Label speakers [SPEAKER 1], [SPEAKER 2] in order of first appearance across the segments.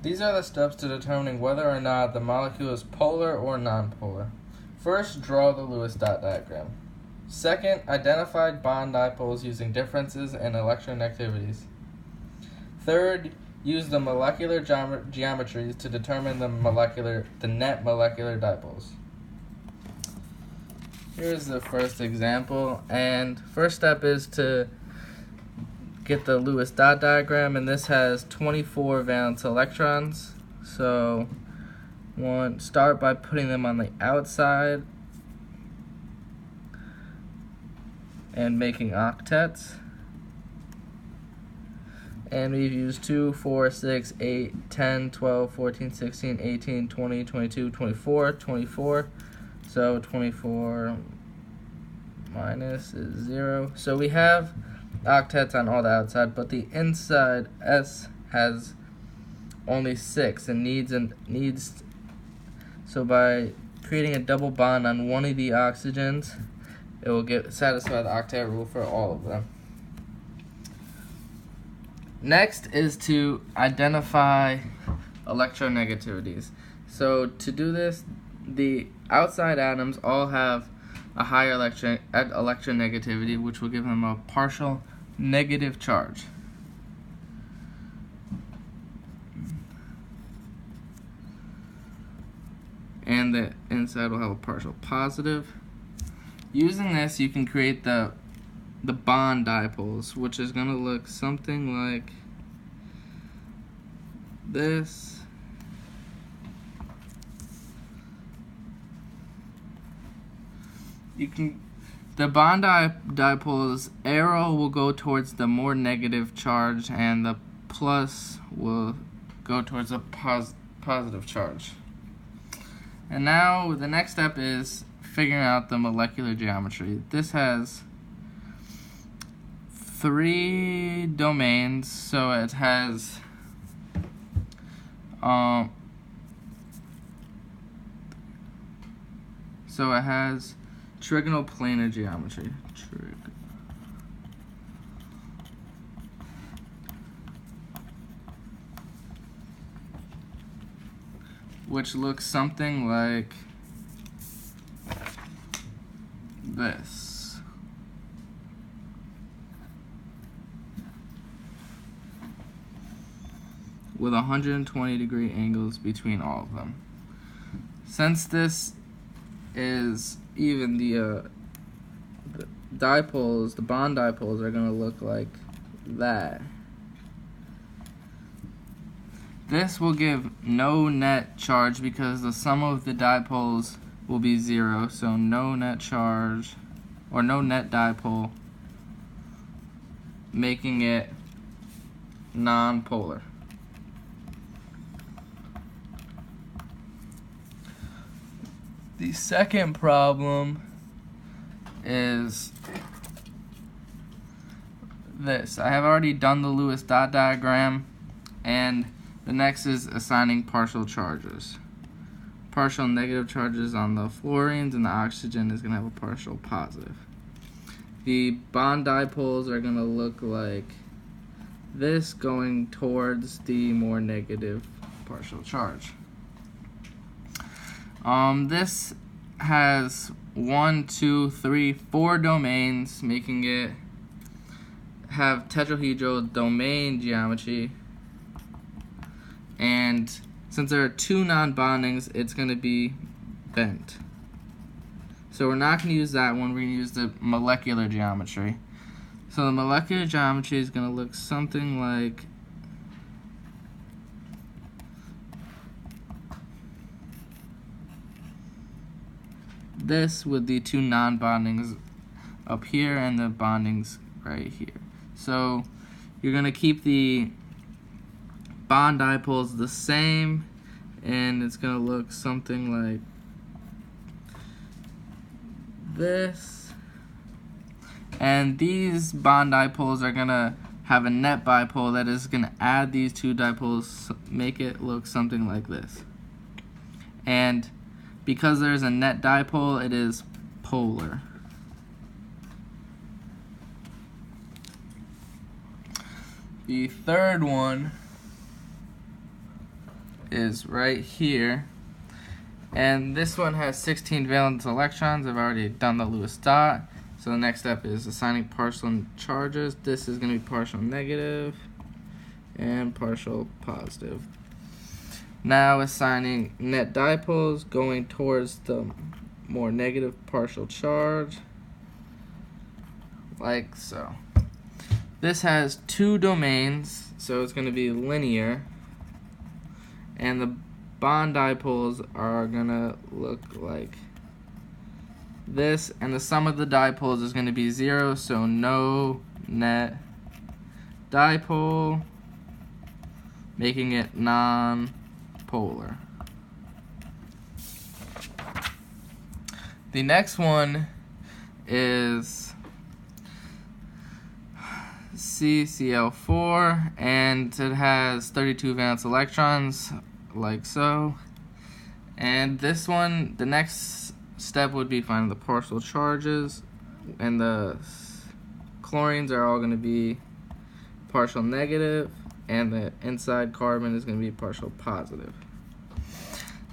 [SPEAKER 1] These are the steps to determining whether or not the molecule is polar or nonpolar. First, draw the Lewis dot diagram. Second, identify bond dipoles using differences in electronegativities. Third, use the molecular geometries to determine the net molecular dipoles. Here's the first example, and first step is to get the Lewis dot diagram, and this has 24 valence electrons. So start by putting them on the outside and making octets. And we've used 2, 4, 6, 8, 10, 12, 14, 16, 18, 20, 22, 24, 24. So 24 minus is 0. So we have octets on all the outside, but the inside S has only 6 and needs. So by creating a double bond on one of the oxygens, it will satisfy the octet rule for all of them. Next is to identify electronegativities. So to do this, the outside atoms all have a higher electronegativity, which will give them a partial negative charge. And the inside will have a partial positive. Using this, you can create the bond dipoles, which is going to look something like this. The bond dipole's arrow will go towards the more negative charge, and the plus will go towards a positive charge. And now the next step is figuring out the molecular geometry. This has 3 domains, so it has trigonal planar geometry. Which looks something like this. With 120-degree angles between all of them. Since this is even, the dipoles, the bond dipoles are going to look like that. This will give no net charge because the sum of the dipoles will be 0, so no net charge, or no net dipole, making it nonpolar. The second problem is this. I have already done the Lewis dot diagram, and the next is assigning partial charges. Partial negative charges on the fluorines, and the oxygen is going to have a partial positive. The bond dipoles are going to look like this, going towards the more negative partial charge. This has 1, 2, 3, 4 domains, making it have tetrahedral domain geometry. And since there are 2 non-bondings, it's going to be bent. So we're not going to use that one, we're going to use the molecular geometry. So the molecular geometry is going to look something like this, with the 2 non-bondings up here and the bondings right here. So you're going to keep the bond dipoles the same, and it's going to look something like this. And these bond dipoles are going to have a net bipole that is going to add these 2 dipoles, make it look something like this. And because there's a net dipole, it is polar. The third one is right here. And this one has 16 valence electrons. I've already done the Lewis dot. So the next step is assigning partial charges. This is going to be partial negative and partial positive. Now assigning net dipoles going towards the more negative partial charge, like so. This has two domains, so it's going to be linear, and the bond dipoles are going to look like this, and the sum of the dipoles is going to be 0, so no net dipole, making it non-polar. The next one is CCl4, and it has 32 valence electrons, like so. And this one, the next step would be finding the partial charges, and the chlorines are all going to be partial negative, and the inside carbon is going to be partial positive.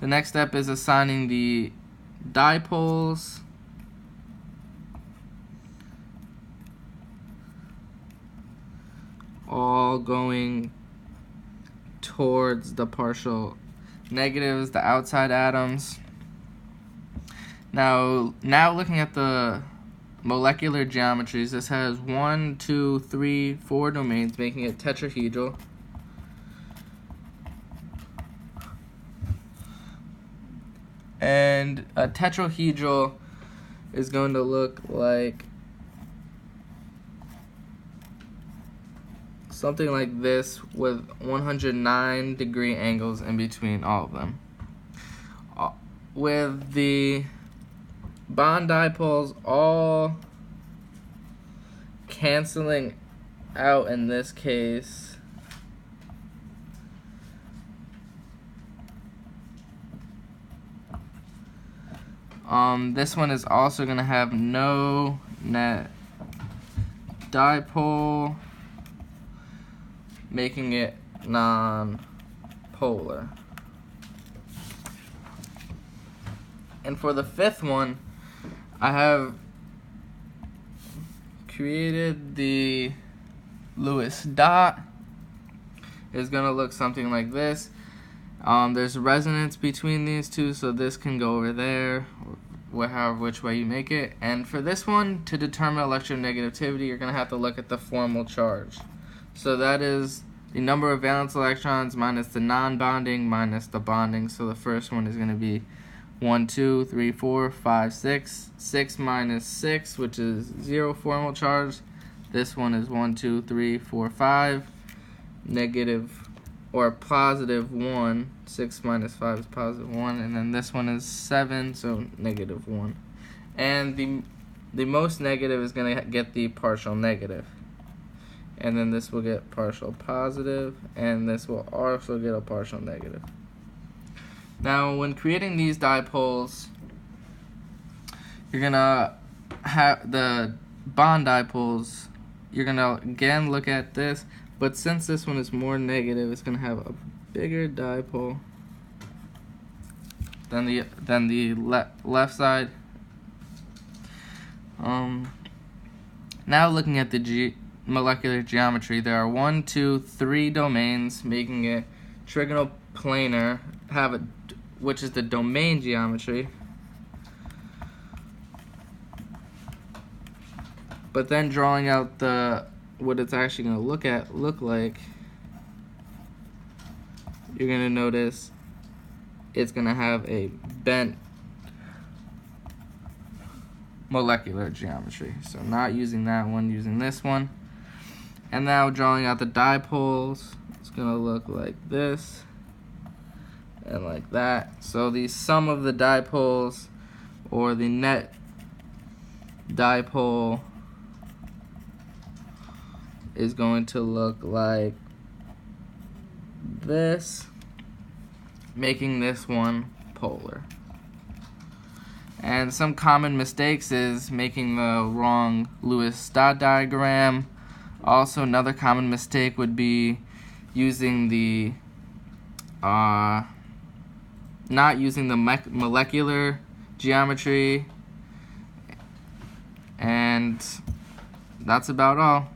[SPEAKER 1] The next step is assigning the dipoles, all going towards the partial negatives, the outside atoms. Now looking at the molecular geometries, this has 1, 2, 3, 4 domains, making it tetrahedral. And a tetrahedral is going to look like something like this, with 109-degree angles in between all of them. With the bond dipoles all canceling out in this case, this one is also going to have no net dipole, making it non-polar. And for the fifth one, I have created the Lewis dot. It's going to look something like this. There's resonance between these two, so this can go over there, however which way you make it. And for this one, to determine electronegativity, you're going to have to look at the formal charge. So that is the number of valence electrons minus the non-bonding minus the bonding. So the first one is going to be 1, 2, 3, 4, 5, 6. 6 minus 6, which is 0 formal charge. This one is 1, 2, 3, 4, 5. Negative or positive 1. 6 minus 5 is positive 1. And then this one is 7, so negative 1. And the most negative is going to get the partial negative. And then this will get partial positive, and this will also get a partial negative. Now, when creating these dipoles, you're going to have the bond dipoles, you're going to again look at this, but since this one is more negative, it's going to have a bigger dipole than the left side. Now looking at the molecular geometry, there are 1, 2, 3 domains, making it trigonal planar, which is the domain geometry. But then drawing out what it's actually going to look like, you're going to notice it's going to have a bent molecular geometry. So not using that one, using this one. And now drawing out the dipoles, it's going to look like this and like that. So the sum of the dipoles, or the net dipole, is going to look like this, making this one polar. And some common mistakes is making the wrong Lewis dot diagram. Also, another common mistake would be using the not using the molecular geometry. And that's about all.